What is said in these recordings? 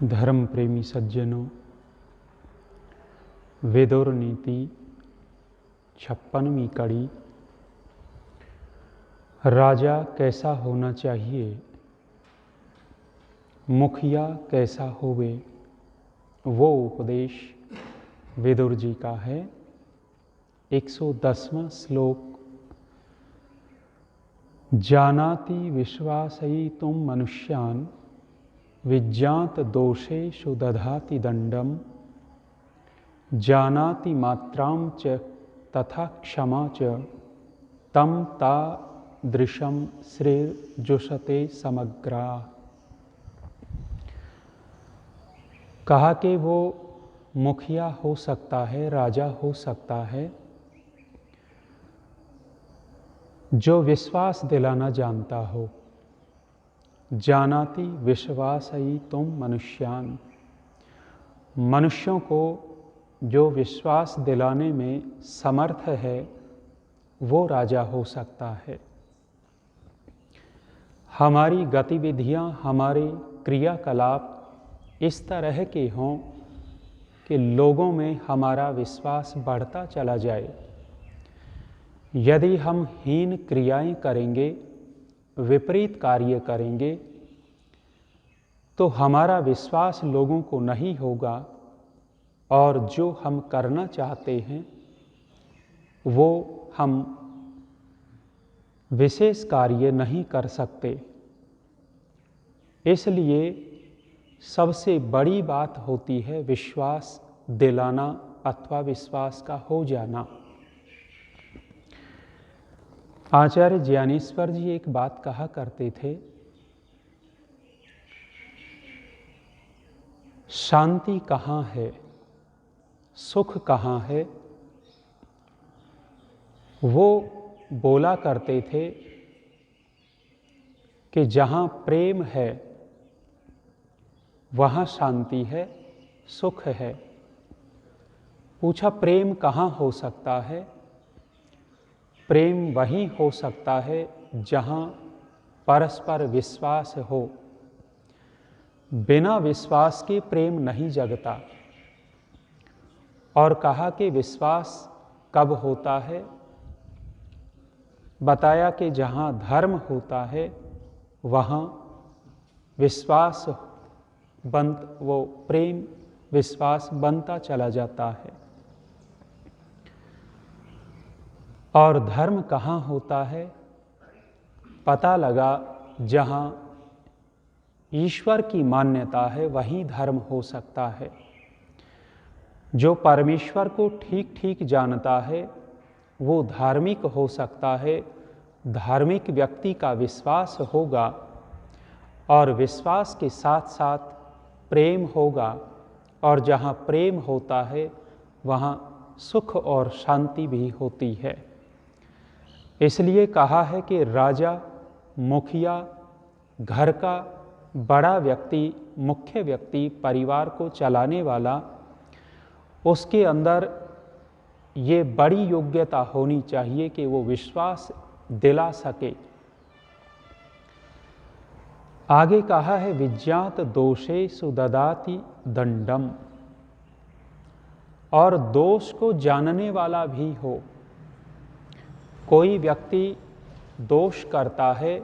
धर्म प्रेमी सज्जनों, वेदोर नीति 56वीं कड़ी। राजा कैसा होना चाहिए, मुखिया कैसा होवे, वो उपदेश विदुर जी का है। 110वां श्लोक। जानाति विश्वासयितुं मनुष्यान् विज्ञात दोषेषु दधाति दंडम। जानाति मात्रां च तथा क्षमा च तम तादृशं श्रेर्जुषते समग्रा। कहा कि वो मुखिया हो सकता है, राजा हो सकता है, जो विश्वास दिलाना जानता हो। जानाति विश्वासयितुं मनुष्यान्, मनुष्यों को जो विश्वास दिलाने में समर्थ है वो राजा हो सकता है। हमारी गतिविधियां, हमारे क्रियाकलाप इस तरह के हों कि लोगों में हमारा विश्वास बढ़ता चला जाए। यदि हम हीन क्रियाएं करेंगे, विपरीत कार्य करेंगे, तो हमारा विश्वास लोगों को नहीं होगा और जो हम करना चाहते हैं वो हम विशेष कार्य नहीं कर सकते। इसलिए सबसे बड़ी बात होती है विश्वास दिलाना अथवा विश्वास का हो जाना। आचार्य ज्ञानेश्वर जी एक बात कहा करते थे, शांति कहाँ है, सुख कहाँ है। वो बोला करते थे कि जहाँ प्रेम है वहाँ शांति है, सुख है। पूछा प्रेम कहाँ हो सकता है? प्रेम वहीं हो सकता है जहाँ परस्पर विश्वास हो। बिना विश्वास के प्रेम नहीं जगता। और कहा कि विश्वास कब होता है? बताया कि जहाँ धर्म होता है वहाँ विश्वास वो प्रेम विश्वास बनता चला जाता है। और धर्म कहाँ होता है? पता लगा जहाँ ईश्वर की मान्यता है वहीं धर्म हो सकता है। जो परमेश्वर को ठीक ठीक जानता है वो धार्मिक हो सकता है। धार्मिक व्यक्ति का विश्वास होगा और विश्वास के साथ साथ प्रेम होगा, और जहाँ प्रेम होता है वहाँ सुख और शांति भी होती है। इसलिए कहा है कि राजा, मुखिया, घर का बड़ा व्यक्ति, मुख्य व्यक्ति, परिवार को चलाने वाला, उसके अंदर ये बड़ी योग्यता होनी चाहिए कि वो विश्वास दिला सके। आगे कहा है विज्ञात दोषेषु ददाति दंडम, और दोष को जानने वाला भी हो। कोई व्यक्ति दोष करता है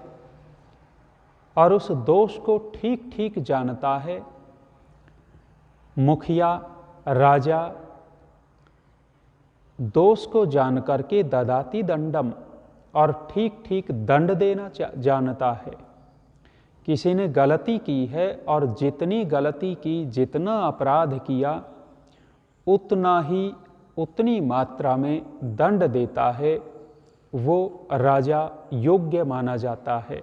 और उस दोष को ठीक ठीक जानता है। मुखिया, राजा दोष को जान करके ददाति दंडम, और ठीक ठीक दंड देना जानता है। किसी ने गलती की है और जितनी गलती की, जितना अपराध किया, उतना ही उतनी मात्रा में दंड देता है। वो राजा योग्य माना जाता है।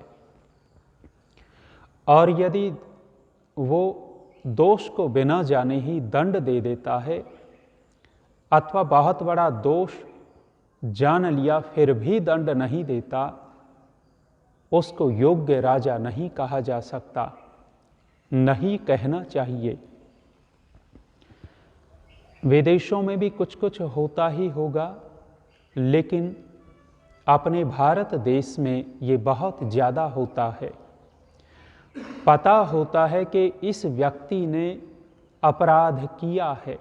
और यदि वो दोष को बिना जाने ही दंड दे देता है अथवा बहुत बड़ा दोष जान लिया फिर भी दंड नहीं देता, उसको योग्य राजा नहीं कहा जा सकता, नहीं कहना चाहिए। विदेशों में भी कुछ कुछ होता ही होगा, लेकिन अपने भारत देश में ये बहुत ज़्यादा होता है। पता होता है कि इस व्यक्ति ने अपराध किया है,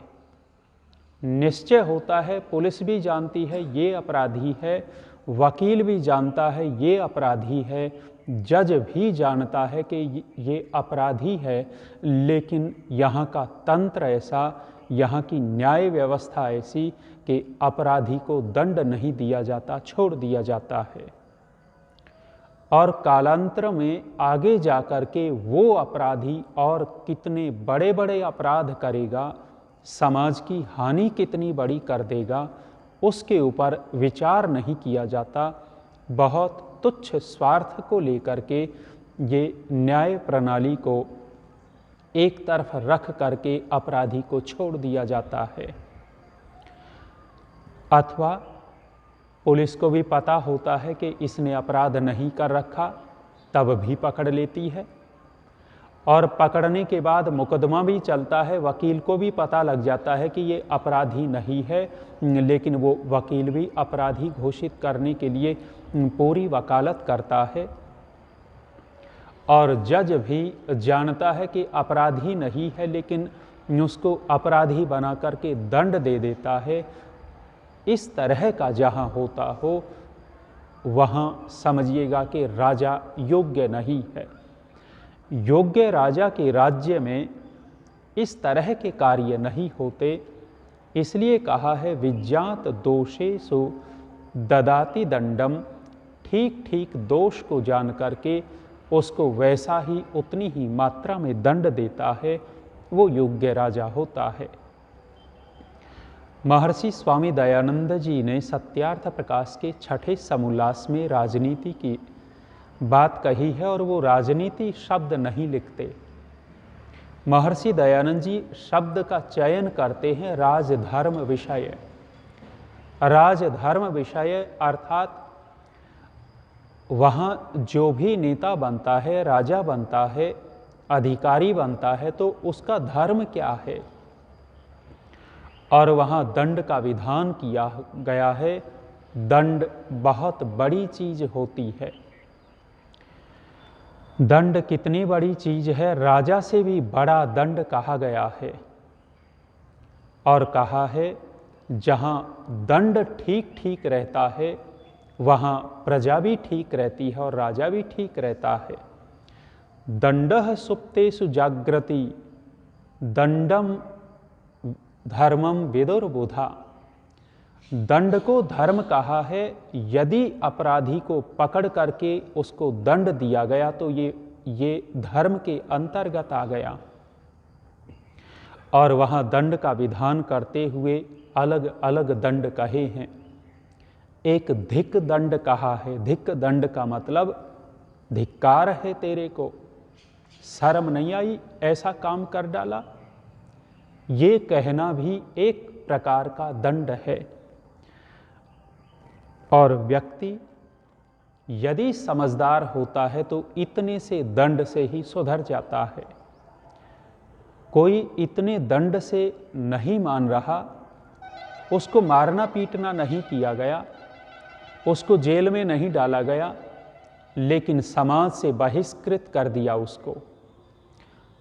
निश्चय होता है, पुलिस भी जानती है ये अपराधी है, वकील भी जानता है ये अपराधी है, जज भी जानता है कि ये अपराधी है, लेकिन यहाँ का तंत्र ऐसा, यहाँ की न्याय व्यवस्था ऐसी कि अपराधी को दंड नहीं दिया जाता, छोड़ दिया जाता है। और कालांतर में आगे जाकर के वो अपराधी और कितने बड़े बड़े अपराध करेगा, समाज की हानि कितनी बड़ी कर देगा, उसके ऊपर विचार नहीं किया जाता। बहुत तुच्छ स्वार्थ को लेकर के ये न्याय प्रणाली को एक तरफ रख करके अपराधी को छोड़ दिया जाता है। अथवा पुलिस को भी पता होता है कि इसने अपराध नहीं कर रखा, तब भी पकड़ लेती है, और पकड़ने के बाद मुकदमा भी चलता है, वकील को भी पता लग जाता है कि ये अपराधी नहीं है, लेकिन वो वकील भी अपराधी घोषित करने के लिए पूरी वकालत करता है। और जज भी जानता है कि अपराधी नहीं है, लेकिन उसको अपराधी बना करके दंड दे देता है। इस तरह का जहाँ होता हो, वहाँ समझिएगा कि राजा योग्य नहीं है। योग्य राजा के राज्य में इस तरह के कार्य नहीं होते। इसलिए कहा है विज्ञात दोषेषु ददाति दंडम, ठीक ठीक दोष को जान करके उसको वैसा ही उतनी ही मात्रा में दंड देता है, वो योग्य राजा होता है। महर्षि स्वामी दयानंद जी ने सत्यार्थ प्रकाश के छठे समोल्लास में राजनीति की बात कही है, और वो राजनीति शब्द नहीं लिखते। महर्षि दयानंद जी शब्द का चयन करते हैं राजधर्म विषय। राजधर्म विषय अर्थात वहाँ जो भी नेता बनता है, राजा बनता है, अधिकारी बनता है, तो उसका धर्म क्या है, और वहाँ दंड का विधान किया गया है। दंड बहुत बड़ी चीज होती है। दंड कितनी बड़ी चीज है, राजा से भी बड़ा दंड कहा गया है। और कहा है जहाँ दंड ठीक ठीक रहता है, वहाँ प्रजा भी ठीक रहती है और राजा भी ठीक रहता है। दंडः सुप्तेषु जाग्रति दंडम धर्मम विदुर्बुधा। दंड को धर्म कहा है। यदि अपराधी को पकड़ करके उसको दंड दिया गया तो ये धर्म के अंतर्गत आ गया। और वहाँ दंड का विधान करते हुए अलग अलग दंड कहे हैं। एक धिक दंड कहा है। धिक दंड का मतलब धिक्कार है तेरे को, शर्म नहीं आई, ऐसा काम कर डाला, ये कहना भी एक प्रकार का दंड है। और व्यक्ति यदि समझदार होता है तो इतने से दंड से ही सुधर जाता है। कोई इतने दंड से नहीं मान रहा, उसको मारना पीटना नहीं किया गया, उसको जेल में नहीं डाला गया, लेकिन समाज से बहिष्कृत कर दिया उसको।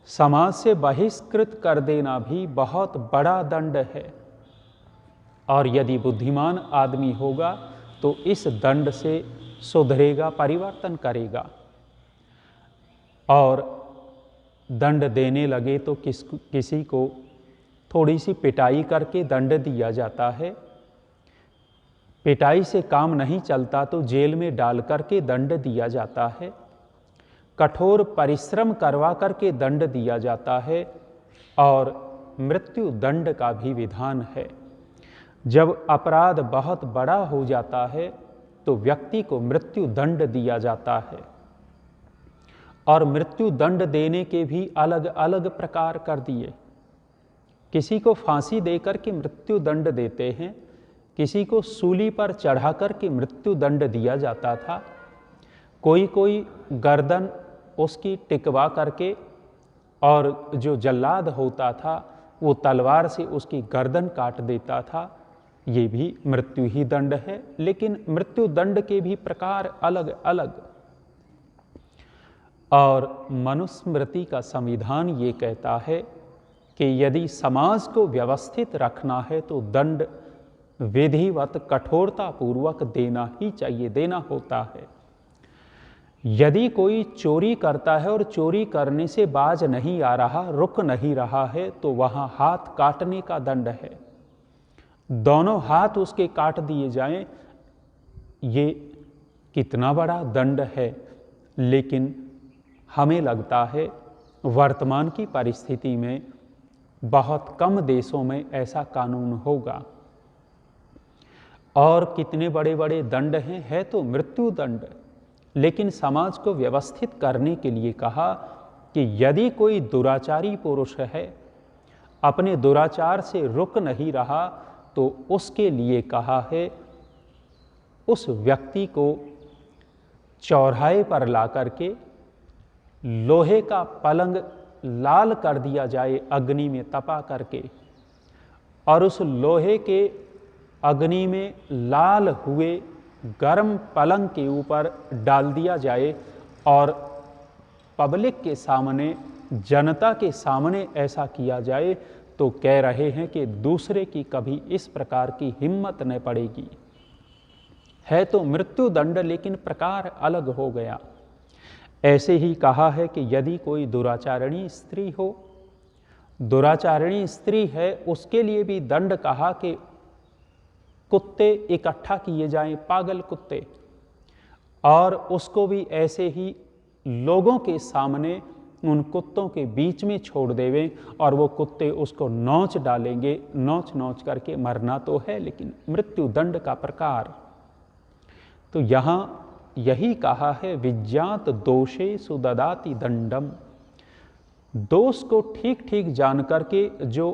समाज से बहिष्कृत कर देना भी बहुत बड़ा दंड है। और यदि बुद्धिमान आदमी होगा तो इस दंड से सुधरेगा, परिवर्तन करेगा। और दंड देने लगे तो किसी को थोड़ी सी पिटाई करके दंड दिया जाता है। पिटाई से काम नहीं चलता तो जेल में डाल करके दंड दिया जाता है। कठोर परिश्रम करवा करके दंड दिया जाता है। और मृत्यु दंड का भी विधान है। जब अपराध बहुत बड़ा हो जाता है तो व्यक्ति को मृत्यु दंड दिया जाता है। और मृत्यु दंड देने के भी अलग अलग प्रकार कर दिए। किसी को फांसी देकर के मृत्यु दंड देते हैं, किसी को सूली पर चढ़ाकर के मृत्यु दंड दिया जाता था। कोई गर्दन उसकी टिकवा करके, और जो जल्लाद होता था वो तलवार से उसकी गर्दन काट देता था। ये भी मृत्यु ही दंड है। लेकिन मृत्यु दंड के भी प्रकार अलग अलग। और मनुस्मृति का संविधान ये कहता है कि यदि समाज को व्यवस्थित रखना है तो दंड विधिवत कठोरता पूर्वक देना ही चाहिए, देना होता है। यदि कोई चोरी करता है और चोरी करने से बाज नहीं आ रहा, रुक नहीं रहा है, तो वहाँ हाथ काटने का दंड है। दोनों हाथ उसके काट दिए जाएं, ये कितना बड़ा दंड है। लेकिन हमें लगता है वर्तमान की परिस्थिति में बहुत कम देशों में ऐसा कानून होगा। और कितने बड़े बड़े दंड हैं, है तो मृत्यु दंड। लेकिन समाज को व्यवस्थित करने के लिए कहा कि यदि कोई दुराचारी पुरुष है, अपने दुराचार से रुक नहीं रहा, तो उसके लिए कहा है उस व्यक्ति को चौराहे पर ला करके लोहे का पलंग लाल कर दिया जाए अग्नि में तपा करके, और उस लोहे के अग्नि में लाल हुए गर्म पलंग के ऊपर डाल दिया जाए और पब्लिक के सामने, जनता के सामने ऐसा किया जाए, तो कह रहे हैं कि दूसरे की कभी इस प्रकार की हिम्मत न पड़ेगी। है तो मृत्यु दंड, लेकिन प्रकार अलग हो गया। ऐसे ही कहा है कि यदि कोई दुराचारणी स्त्री हो, दुराचारणी स्त्री है, उसके लिए भी दंड कहा कि कुत्ते इकट्ठा किए जाएं, पागल कुत्ते, और उसको भी ऐसे ही लोगों के सामने उन कुत्तों के बीच में छोड़ देवें और वो कुत्ते उसको नोच डालेंगे। नोच नोच करके मरना तो है, लेकिन मृत्यु दंड का प्रकार। तो यहाँ यही कहा है, विज्ञात दोषे सुददाति दंडम। दोष को ठीक ठीक जान करके जो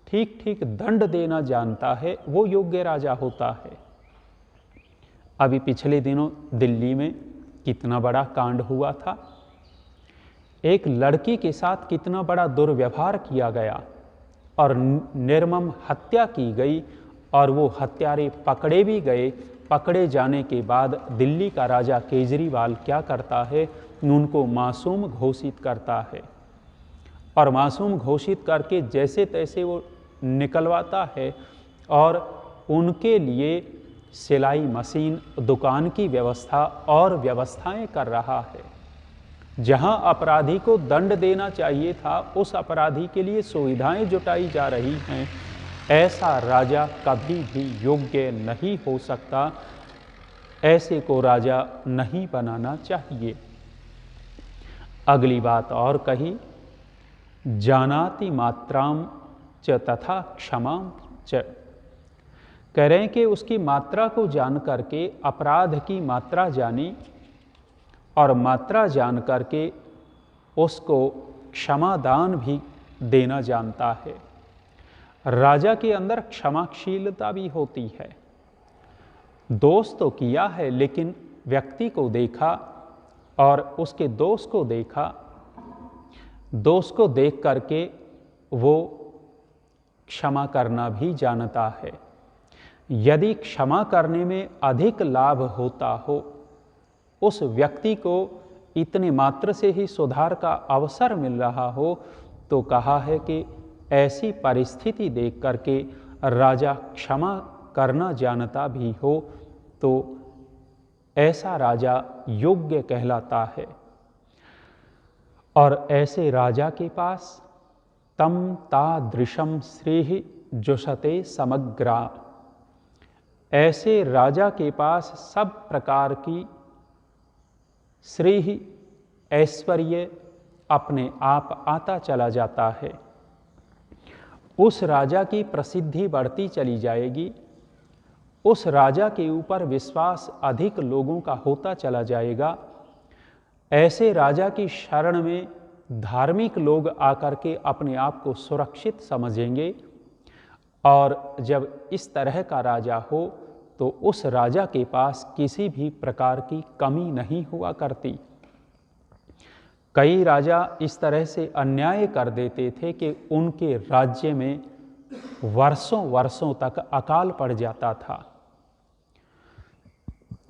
ठीक ठीक दंड देना जानता है, वो योग्य राजा होता है। अभी पिछले दिनों दिल्ली में कितना बड़ा कांड हुआ था। एक लड़की के साथ कितना बड़ा दुर्व्यवहार किया गया और निर्मम हत्या की गई, और वो हत्यारे पकड़े भी गए। पकड़े जाने के बाद दिल्ली का राजा केजरीवाल क्या करता है, उनको मासूम घोषित करता है, और मासूम घोषित करके जैसे तैसे वो निकलवाता है, और उनके लिए सिलाई मशीन, दुकान की व्यवस्था और व्यवस्थाएं कर रहा है। जहां अपराधी को दंड देना चाहिए था, उस अपराधी के लिए सुविधाएं जुटाई जा रही हैं। ऐसा राजा कभी भी योग्य नहीं हो सकता, ऐसे को राजा नहीं बनाना चाहिए। अगली बात और कही, जानाति मात्राम च तथा क्षमां च। कह रहे हैं कि उसकी मात्रा को जान करके अपराध की मात्रा जानी, और मात्रा जान करके उसको क्षमादान भी देना जानता है। राजा के अंदर क्षमाशीलता भी होती है। दोष तो किया है, लेकिन व्यक्ति को देखा और उसके दोष को देखा, दोष को देख करके वो क्षमा करना भी जानता है। यदि क्षमा करने में अधिक लाभ होता हो, उस व्यक्ति को इतने मात्र से ही सुधार का अवसर मिल रहा हो, तो कहा है कि ऐसी परिस्थिति देख करके राजा क्षमा करना जानता भी हो, तो ऐसा राजा योग्य कहलाता है। और ऐसे राजा के पास तम तादृशम श्रेहि जुषते समग्रा। ऐसे राजा के पास सब प्रकार की श्रेहि, ऐश्वर्य अपने आप आता चला जाता है। उस राजा की प्रसिद्धि बढ़ती चली जाएगी, उस राजा के ऊपर विश्वास अधिक लोगों का होता चला जाएगा। ऐसे राजा की शरण में धार्मिक लोग आकर के अपने आप को सुरक्षित समझेंगे, और जब इस तरह का राजा हो तो उस राजा के पास किसी भी प्रकार की कमी नहीं हुआ करती। कई राजा इस तरह से अन्याय कर देते थे कि उनके राज्य में वर्षों वर्षों तक अकाल पड़ जाता था।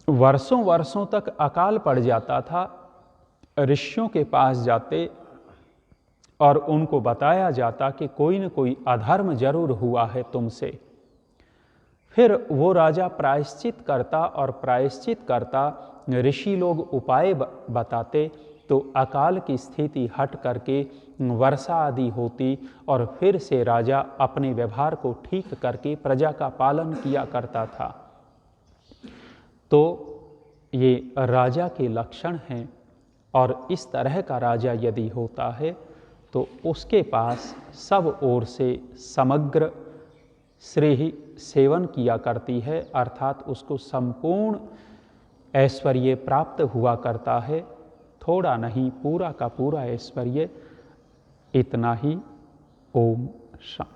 वर्षों वर्षों तक अकाल पड़ जाता था, ऋषियों के पास जाते और उनको बताया जाता कि कोई न कोई अधर्म जरूर हुआ है तुमसे। फिर वो राजा प्रायश्चित करता और प्रायश्चित करता, ऋषि लोग उपाय बताते तो अकाल की स्थिति हट करके वर्षा आदि होती और फिर से राजा अपने व्यवहार को ठीक करके प्रजा का पालन किया करता था। तो ये राजा के लक्षण हैं और इस तरह का राजा यदि होता है तो उसके पास सब ओर से समग्र श्रेय सेवन किया करती है, अर्थात उसको संपूर्ण ऐश्वर्य प्राप्त हुआ करता है। थोड़ा नहीं, पूरा का पूरा ऐश्वर्य। इतना ही। ओम शांति।